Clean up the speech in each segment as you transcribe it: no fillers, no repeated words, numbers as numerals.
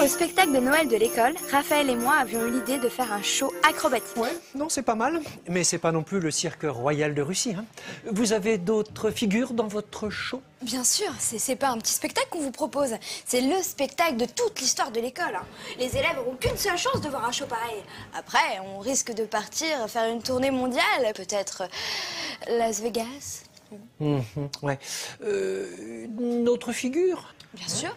Au spectacle de Noël de l'école, Raphaël et moi avions eu l'idée de faire un show acrobatique. Ouais, non, c'est pas mal. Mais c'est pas non plus le cirque royal de Russie. Hein. Vous avez d'autres figures dans votre show? Bien sûr, c'est pas un petit spectacle qu'on vous propose. C'est le spectacle de toute l'histoire de l'école. Hein. Les élèves n'auront qu'une seule chance de voir un show pareil. Après, on risque de partir faire une tournée mondiale. Peut-être Las Vegas. Ouais. Une autre figure? Bien sûr.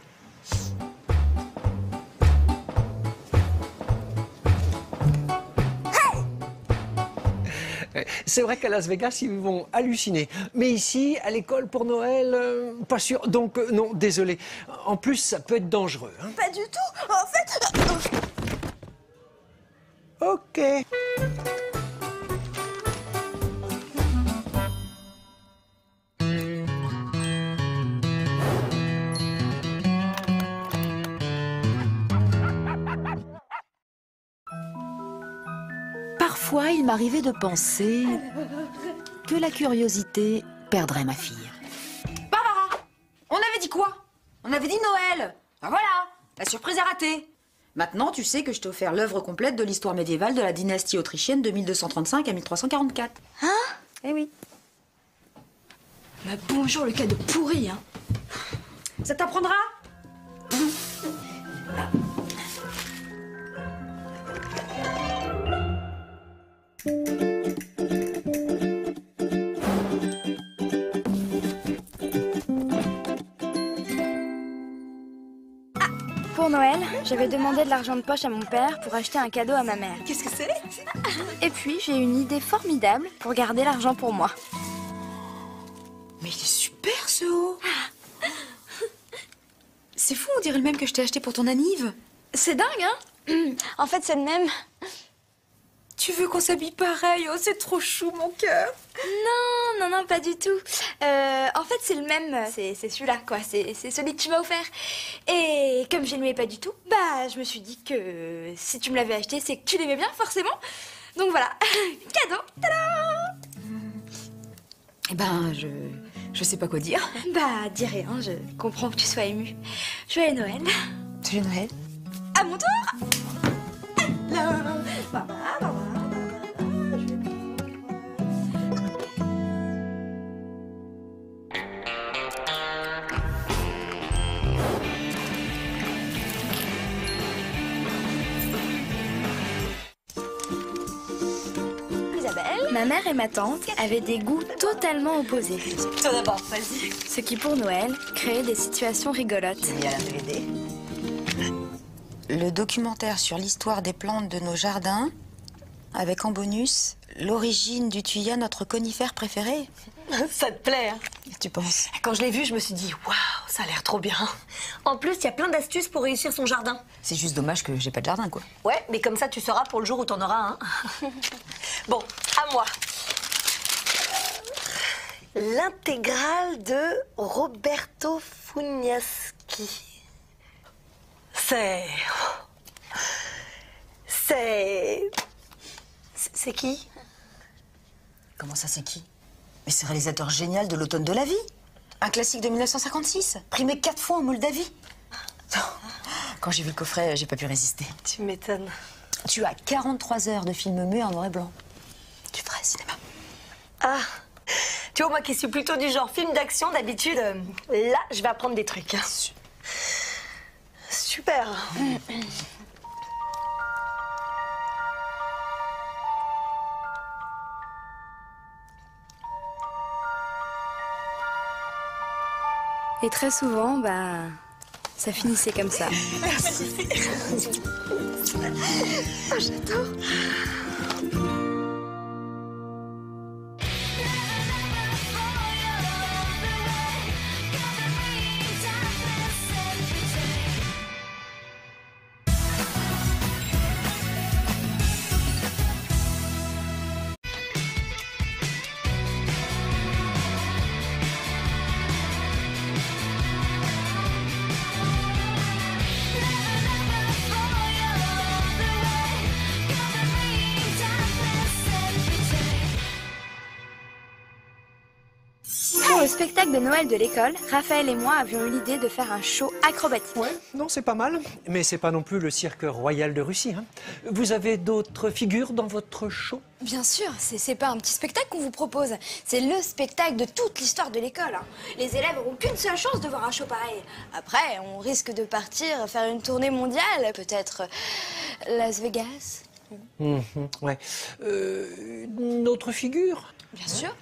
C'est vrai qu'à Las Vegas, ils vont halluciner. Mais ici, à l'école pour Noël, pas sûr. Donc, non, désolé. En plus, ça peut être dangereux. Hein. Pas du tout. En fait... Ok. Parfois, il m'arrivait de penser que la curiosité perdrait ma fille. Barbara, on avait dit quoi? On avait dit Noël. Ben voilà, la surprise est ratée. Maintenant, tu sais que je t'ai offert l'œuvre complète de l'histoire médiévale de la dynastie autrichienne de 1235 à 1344. Hein? Eh oui. Bah bonjour le cadeau pourri, hein. Ça t'apprendra? Pour Noël, j'avais demandé de l'argent de poche à mon père pour acheter un cadeau à ma mère. Qu'est-ce que c'est? Et puis, j'ai une idée formidable pour garder l'argent pour moi. Mais il est super ce haut. C'est fou, on dirait le même que je t'ai acheté pour ton anniv. C'est dingue, hein? En fait, c'est le même. Tu veux qu'on s'habille pareil? Oh, c'est trop chou, mon cœur. Non, pas du tout. En fait, c'est le même. C'est celui-là, quoi. C'est celui que tu m'as offert. Et comme je l'aimais pas du tout, bah, je me suis dit que si tu me l'avais acheté, c'est que tu l'aimais bien, forcément. Donc voilà, cadeau. Tadam! Eh ben, je sais pas quoi dire. Bah, dis rien, je comprends que tu sois émue. Joyeux Noël. Joyeux Noël. À mon tour. Isabelle, ma mère et ma tante avaient des goûts totalement opposés. Toi d'abord, vas-y. Ce qui, pour Noël, créait des situations rigolotes. Il y a la DVD. Le documentaire sur l'histoire des plantes de nos jardins, avec en bonus l'origine du thuya, notre conifère préféré. Ça te plaît, hein? Tu penses? Quand je l'ai vu, je me suis dit, waouh, ça a l'air trop bien. En plus, il y a plein d'astuces pour réussir son jardin. C'est juste dommage que j'ai pas de jardin, quoi. Ouais, mais comme ça, tu sauras pour le jour où t'en auras un. Bon, à moi. L'intégrale de Roberto Fugnaschi. C'est qui? Comment ça, c'est qui? Mais c'est réalisateur génial de l'automne de la vie. Un classique de 1956, primé 4 fois en Moldavie. Quand j'ai vu le coffret, j'ai pas pu résister. Tu m'étonnes. Tu as 43 heures de film muet en noir et blanc. Tu ferais cinéma. Ah, tu vois, moi qui suis plutôt du genre film d'action, d'habitude, là, je vais apprendre des trucs. Super. Et très souvent, bah, ça finissait comme ça. Merci. Oh, j'adore. spectacle de Noël de l'école, Raphaël et moi avions eu l'idée de faire un show acrobatique. Ouais, non, c'est pas mal. Mais c'est pas non plus le cirque royal de Russie, hein. Vous avez d'autres figures dans votre show? Bien sûr, c'est pas un petit spectacle qu'on vous propose. C'est le spectacle de toute l'histoire de l'école, hein. Les élèves n'auront qu'une seule chance de voir un show pareil. Après, on risque de partir faire une tournée mondiale, peut-être Las Vegas. Ouais. Une autre figure? Bien sûr.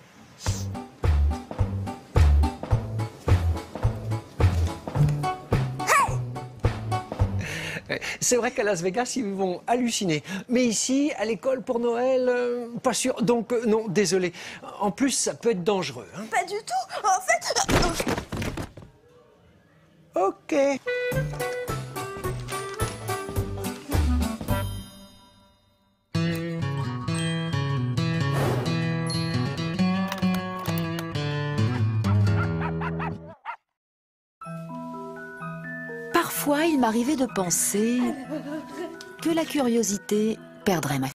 C'est vrai qu'à Las Vegas, ils vont halluciner. Mais ici, à l'école pour Noël, pas sûr. Donc, non, désolé. En plus, ça peut être dangereux, hein. Pas du tout. En fait... Ok. Parfois, il m'arrivait de penser que la curiosité perdrait ma